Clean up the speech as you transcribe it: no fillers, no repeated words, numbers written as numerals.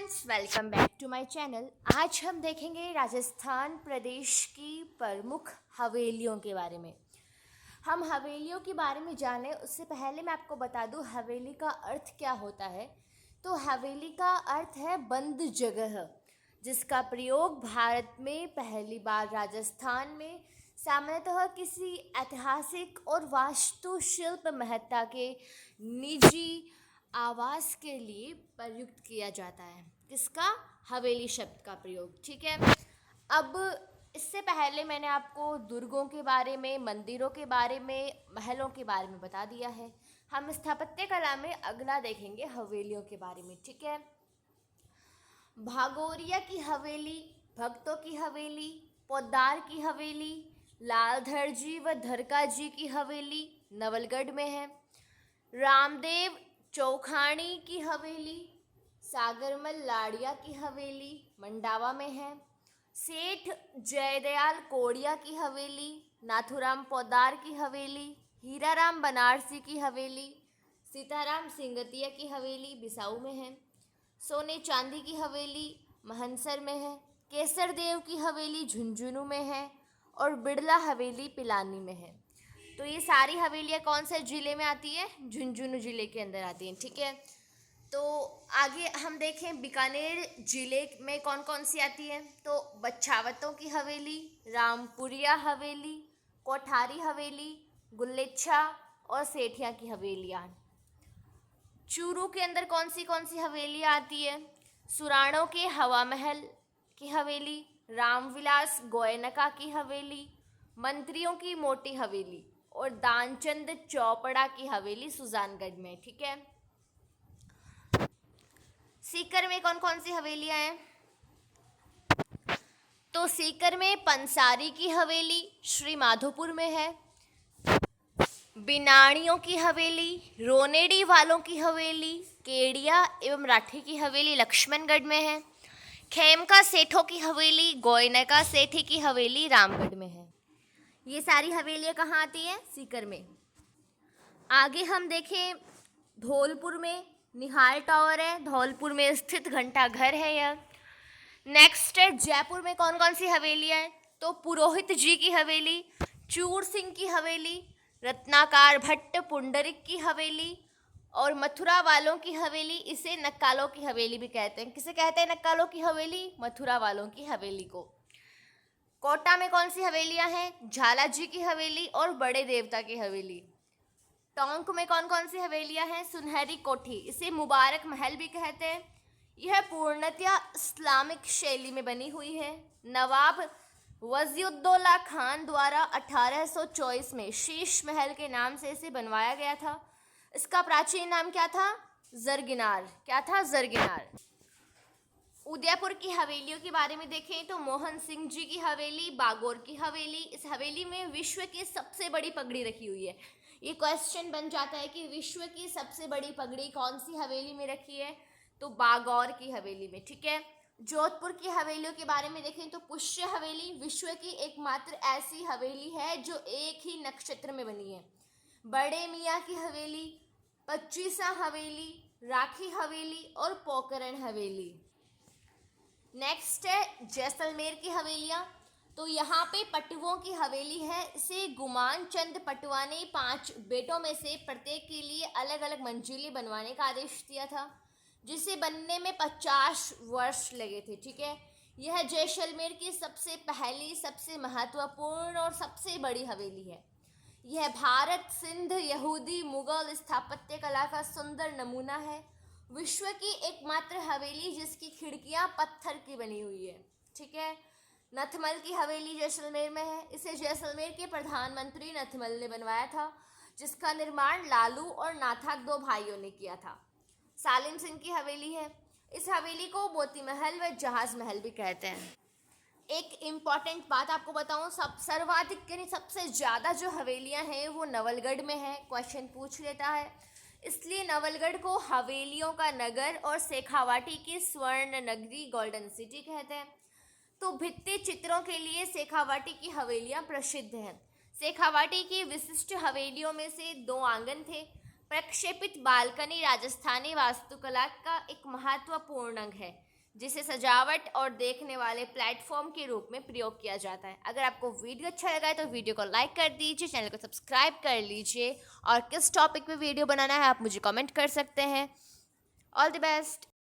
Friends, welcome back to my channel. आज हम देखेंगे राजस्थान प्रदेश की प्रमुख हवेलियों के बारे में। हम हवेलियों के बारे में जाने उससे पहले मैं आपको बता दूं हवेली का अर्थ क्या होता है। तो हवेली का अर्थ है बंद जगह, जिसका प्रयोग भारत में पहली बार राजस्थान में सामान्यतः किसी ऐतिहासिक और वास्तुशिल्प महत्ता के निजी आवास के लिए प्रयुक्त किया जाता है। किसका? हवेली शब्द का प्रयोग। ठीक है। अब इससे पहले मैंने आपको दुर्गों के बारे में, मंदिरों के बारे में, महलों के बारे में बता दिया है। हम स्थापत्य कला में अगला देखेंगे हवेलियों के बारे में। ठीक है। भागोरिया की हवेली, भक्तों की हवेली, पोद्दार की हवेली, लालधर जी व धरका जी की हवेली नवलगढ़ में है। रामदेव चौखानी की हवेली, सागरमल लाड़िया की हवेली मंडावा में है। सेठ जयदयाल कोड़िया की हवेली, नाथुराम पोद्दार की हवेली, हीराराम बनारसी की हवेली, सीताराम सिंगतिया की हवेली बिसाऊ में है। सोने चांदी की हवेली महनसर में है। केसर देव की हवेली झुंझुनू में है और बिड़ला हवेली पिलानी में है। तो ये सारी हवेलियाँ कौन से ज़िले में आती है? झुंझुनू ज़िले के अंदर आती हैं। ठीक है। तो आगे हम देखें बीकानेर ज़िले में कौन कौन सी आती है। तो बच्छावतों की हवेली, रामपुरिया हवेली, कोठारी हवेली, गुलेच्छा और सेठिया की हवेलियाँ। चूरू के अंदर कौन सी हवेलियाँ आती है? सुराणों के हवा महल की हवेली, रामविलास गोयनका की हवेली, मंत्रियों की मोटी हवेली और दानचंद चौपड़ा की हवेली सुजानगढ़ में। ठीक है। सीकर में कौन सी हवेलियां हैं? तो सीकर में पंसारी की हवेली श्री माधोपुर में है। बिनाणियों की हवेली, रोनेडी वालों की हवेली, केडिया एवं राठी की हवेली लक्ष्मणगढ़ में है। खेमका सेठों की हवेली, गोयनका सेठी की हवेली रामगढ़ में है। ये सारी हवेलियां कहाँ आती हैं? सीकर में। आगे हम देखें धौलपुर में निहाल टावर है, धौलपुर में स्थित घंटा घर है यह। नेक्स्ट है जयपुर में कौन सी हवेलियाँ हैं? तो पुरोहित जी की हवेली, चूर सिंह की हवेली, रत्नाकार भट्ट पुंडरिक की हवेली और मथुरा वालों की हवेली। इसे नक्कालों की हवेली भी कहते हैं। किसे कहते हैं नक्कालों की हवेली? मथुरा वालों की हवेली को। कोटा में कौन सी हवेलियाँ हैं? झाला जी की हवेली और बड़े देवता की हवेली। टोंक में कौन सी हवेलियां हैं? सुनहरी कोठी, इसे मुबारक महल भी कहते हैं। यह पूर्णतया इस्लामिक शैली में बनी हुई है। नवाब वजीउद्दौला खान द्वारा 1824 में शीश महल के नाम से इसे बनवाया गया था। इसका प्राचीन नाम क्या था? जरगिनार। क्या था? जरगिनार। उदयपुर की हवेलियों के बारे में देखें तो मोहन सिंह जी की हवेली, बागौर की हवेली। इस हवेली में विश्व की सबसे बड़ी पगड़ी रखी हुई है। ये क्वेश्चन बन जाता है कि विश्व की सबसे बड़ी पगड़ी कौन सी हवेली में रखी है? तो बागौर की हवेली में। ठीक है। जोधपुर की हवेलियों के बारे में देखें तो पुष्य हवेली विश्व की एकमात्र ऐसी हवेली है जो एक ही नक्षत्र में बनी है। बड़े मियाँ की हवेली, पच्चीसा हवेली, राखी हवेली और पोकरण हवेली। नेक्स्ट है जैसलमेर की हवेलियाँ। तो यहाँ पे पटुओं की हवेली है। इसे गुमान चंद पटुआ ने 5 बेटों में से प्रत्येक के लिए अलग अलग मंजिलें बनवाने का आदेश दिया था, जिसे बनने में 50 वर्ष लगे थे। ठीक है। यह जैसलमेर की सबसे पहली, सबसे महत्वपूर्ण और सबसे बड़ी हवेली है। यह भारत, सिंध, यहूदी, मुगल स्थापत्य कला का सुंदर नमूना है। विश्व की एकमात्र हवेली जिसकी खिड़कियां पत्थर की बनी हुई है। ठीक है। नथमल की हवेली जैसलमेर में है। इसे जैसलमेर के प्रधानमंत्री नथमल ने बनवाया था, जिसका निर्माण लालू और नाथाक 2 भाइयों ने किया था। सालिम सिंह की हवेली है। इस हवेली को मोती महल व जहाज महल भी कहते हैं। एक इम्पॉर्टेंट बात आपको बताऊं, सर्वाधिक यानी सबसे ज़्यादा जो हवेलियां हैं वो नवलगढ़ में है। क्वेश्चन पूछ लेता है, इसलिए नवलगढ़ को हवेलियों का नगर और शेखावाटी की स्वर्ण नगरी, गोल्डन सिटी कहते हैं। तो भित्ति चित्रों के लिए शेखावाटी की हवेलियां प्रसिद्ध हैं। शेखावाटी की विशिष्ट हवेलियों में से 2 आंगन थे। प्रक्षेपित बालकनी राजस्थानी वास्तुकला का एक महत्वपूर्ण अंग है। जिसे सजावट और देखने वाले प्लेटफॉर्म के रूप में प्रयोग किया जाता है। अगर आपको वीडियो अच्छा लगा है तो वीडियो को लाइक कर दीजिए, चैनल को सब्सक्राइब कर लीजिए और किस टॉपिक पे वीडियो बनाना है आप मुझे कमेंट कर सकते हैं। All the best.